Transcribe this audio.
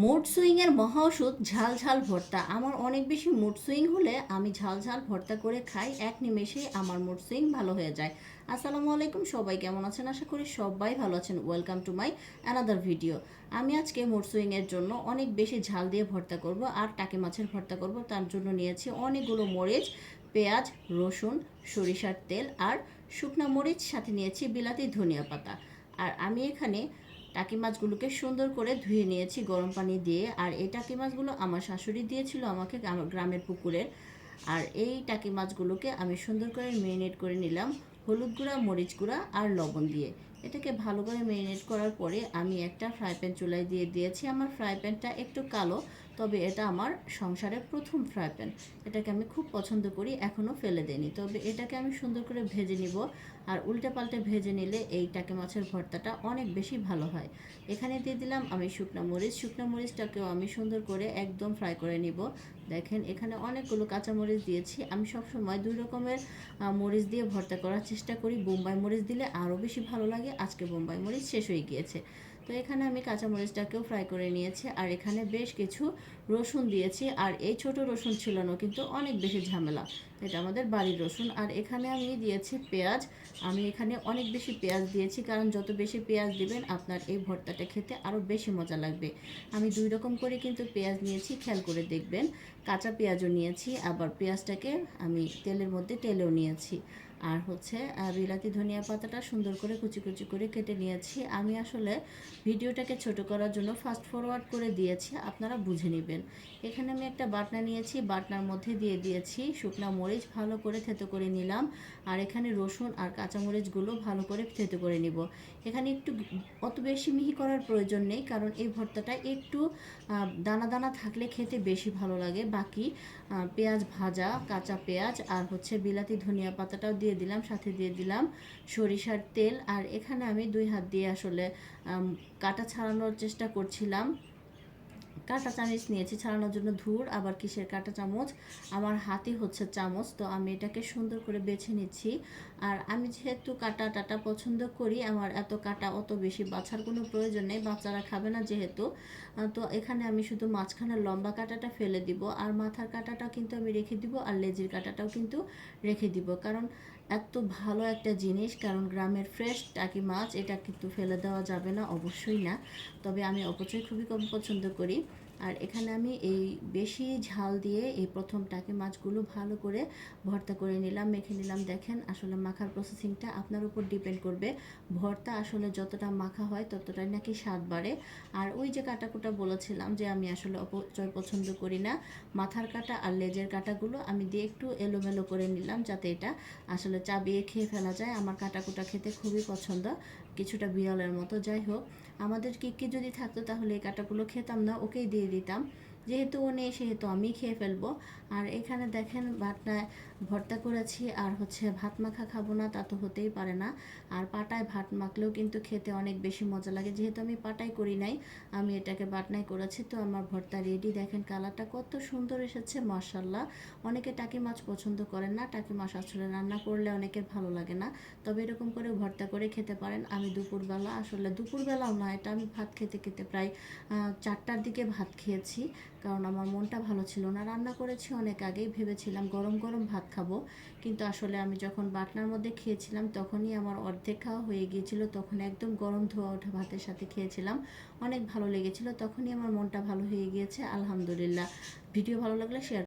Mood swing এর মহা ওষুধ ঝাল ঝাল ভর্তা। আমার অনেক বেশি মুড সুইং হলে আমি ঝাল ঝাল ভর্তা করে খাই, এক নিমেষেই আমার মুড সুইং ভালো হয়ে যায়। আসসালামু আলাইকুম, সবাই কেমন আছেন? আশা করি সবাই ভালো আছেন। Welcome to my another video. আমি আজকে মুড সুইং এর জন্য অনেক বেশি ঝাল দিয়ে ভর্তা করব আর টাকি মাছের ভর্তা করব। তার জন্য নিয়েছি অনেকগুলো মরিচ, পেঁয়াজ, রসুন, সরিষার তেল আর শুকনা মরিচ, সাথে নিয়েছি বিলাতি ধনিয়া পাতা। আর আমি এখানে টাকি মাছগুলোকে সুন্দর করে ধুয়ে নিয়েছি গরম পানি দিয়ে। আর এই টাকি মাছগুলো আমার শাশুড়ি দিয়েছিল আমাকে গ্রামের পুকুরের। আর এই টাকি মাছগুলোকে আমি সুন্দর করে মেরিনেট করে নিলাম হলুদ গুঁড়া, মরিচ গুঁড়া আর লবণ দিয়ে। এটাকে ভালো করে মেরিনেট করার পরে আমি একটা ফ্রাই প্যান চুলায় দিয়ে দিয়েছি। আমার ফ্রাই প্যানটা একটু কালো, তবে এটা আমার সংসারের প্রথম ফ্রাই প্যান। এটাকে আমি খুব পছন্দ করি, এখনও ফেলে দিইনি। তবে এটাকে আমি সুন্দর করে ভেজে নিব। আর উল্টে পাল্টে ভেজে নিলে এই টাকি মাছের ভর্তাটা অনেক বেশি ভালো হয়। এখানে দিয়ে দিলাম আমি শুকনো মরিচ। শুকনো মরিচটাকেও আমি সুন্দর করে একদম ফ্রাই করে নিব। দেখেন এখানে অনেকগুলো কাঁচামরিচ দিয়েছি। আমি সবসময় দুই রকমের মরিচ দিয়ে ভর্তা করার চেষ্টা করি। বোম্বাই মরিচ দিলে আরও বেশি ভালো লাগে। আজকে বোম্বাই মরিচ শেষ হয়ে গিয়েছে। তো এখানে আমি কাঁচামরিচটাকেও ফ্রাই করে নিয়েছি। আর এখানে বেশ কিছু রসুন দিয়েছি। আর এই ছোট রসুন ছিল না, কিন্তু অনেক বেশি ঝামেলা। এটা আমাদের বাড়ির রসুন। আর এখানে আমি দিয়েছি পেঁয়াজ। আমি এখানে অনেক বেশি পেঁয়াজ দিয়েছি, কারণ যত বেশি পেঁয়াজ দিবেন আপনার এই ভর্তাটা খেতে আরও বেশি মজা লাগবে। আমি দুই রকম করে কিন্তু পেঁয়াজ নিয়েছি, খেয়াল করে দেখবেন। কাঁচা পেঁয়াজও নিয়েছি, আবার পেঁয়াজটাকে আমি তেলের মধ্যে টেলেও নিয়েছি। আর হচ্ছে বিলাতি ধনিয়া পাতাটা সুন্দর করে কুচি কুচি করে কেটে নিয়েছি। আমি আসলে ভিডিওটাকে ছোট করার জন্য ফাস্ট ফরওয়ার্ড করে দিয়েছি, আপনারা বুঝে নেবেন। এখানে আমি একটা বাটনা নিয়েছি, বাটনার মধ্যে দিয়ে দিয়েছি শুকনা মরিচ, ভালো করে থেতো করে নিলাম। আর এখানে রসুন আর কাঁচামরিচগুলো ভালো করে থেতো করে নিব। এখানে একটু অত বেশি মিহি করার প্রয়োজন নেই, কারণ এই ভর্তাটা একটু দানা দানা থাকলে খেতে বেশি ভালো লাগে। বাকি পেঁয়াজ ভাজা, কাঁচা পেঁয়াজ আর হচ্ছে বিলাতি ধনিয়া পাতাটাও দিয়ে দিলাম, সাথে দিয়ে দিলাম সরিষার তেল। আর এখানে আমি দুই হাত দিয়ে আসলে কাটা ছাড়ানোর চেষ্টা করছিলাম। কাঁটা চামচ নিয়েছি ছাড়ানোর জন্য। ধুর, আবার কিসের কাঁটা চামচ, আমার হাতে হচ্ছে চামচ। তো আমি এটাকে সুন্দর করে বেছে নিচ্ছি। আর আমি যেহেতু কাটা টাটা পছন্দ করি, আমার এত কাটা অত বেশি বাছার কোনো প্রয়োজন নেই, বাচ্চারা খাবে না যেহেতু। তো এখানে আমি শুধু মাঝখানের লম্বা কাঁটাটা ফেলে দিব, আর মাথার কাঁটাটাও কিন্তু আমি রেখে দিব, আর লেজের কাঁটাটাও কিন্তু রেখে দিব। কারণ এত ভালো একটা জিনিস, কারণ গ্রামের ফ্রেশ টাকি মাছ, এটা কিন্তু ফেলে দেওয়া যাবে না, অবশ্যই না। তবে আমি অপচয় খুবই কম পছন্দ করি। আর এখানে আমি এই বেশি ঝাল দিয়ে এই প্রথম টাকি মাছগুলো ভালো করে ভর্তা করে নিলাম, মেখে নিলাম। দেখেন আসলে মাখার প্রসেসিংটা আপনার উপর ডিপেন্ড করবে। ভর্তা আসলে যতটা মাখা হয় ততটাই নাকি স্বাদ বাড়ে। আর ওই যে কাটাকুটা বলেছিলাম যে আমি আসলে অপচয় পছন্দ করি না, মাথার কাটা আর লেজের কাটাগুলো আমি দিয়ে একটু এলোমেলো করে নিলাম, যাতে এটা আসলে চাবিয়ে খেয়ে ফেলা যায়। আমার কাটাকুটা খেতে খুবই পছন্দ, কিছুটা বিড়ালের মতো। যাই হোক, আমাদের কিক্কি যদি থাকতো তাহলে এই কাটাগুলো খেতাম না, ওকেই দিয়ে দিতাম। যেহেতু ও নেই সেহেতু আমি খেয়ে ফেলবো। আর এখানে দেখেন বাটনায় ভর্তা করেছি, আর হচ্ছে ভাত মাখা খাবো না তা তো হতেই পারে না। আর পাটায় ভাত মাখলেও কিন্তু খেতে অনেক বেশি মজা লাগে। যেহেতু আমি পাটায় করি নাই, আমি এটাকে বাটনায় করেছি। তো আমার ভর্তা রেডি। দেখেন কালারটা কত সুন্দর এসেছে, মাশাল্লাহ। অনেকে টাকি মাছ পছন্দ করেন না, টাকি মাছ আসলে রান্না করলে অনেকের ভালো লাগে না। তবে এরকম করে ভর্তা করে খেতে পারেন। আমি দুপুরবেলা, আসলে দুপুরবেলাও না, এটা আমি ভাত খেতে খেতে প্রায় 4টার দিকে ভাত খেয়েছি, কারণ আমার মনটা ভালো ছিল না। রান্না করেছি অনেক আগেই, ভেবেছিলাম গরম গরম ভাত খাবো, কিন্তু আসলে আমি যখন বাটনার মধ্যে খেয়েছিলাম তখনই আমার অর্ধেক খাওয়া হয়ে গিয়েছিল। তখন একদম গরম ধোয়া ওঠা ভাতের সাথে খেয়েছিলাম, অনেক ভালো লেগেছিল। তখনই আমার মনটা ভালো হয়ে গিয়েছে, আলহামদুলিল্লাহ। ভিডিও ভালো লাগলে শেয়ার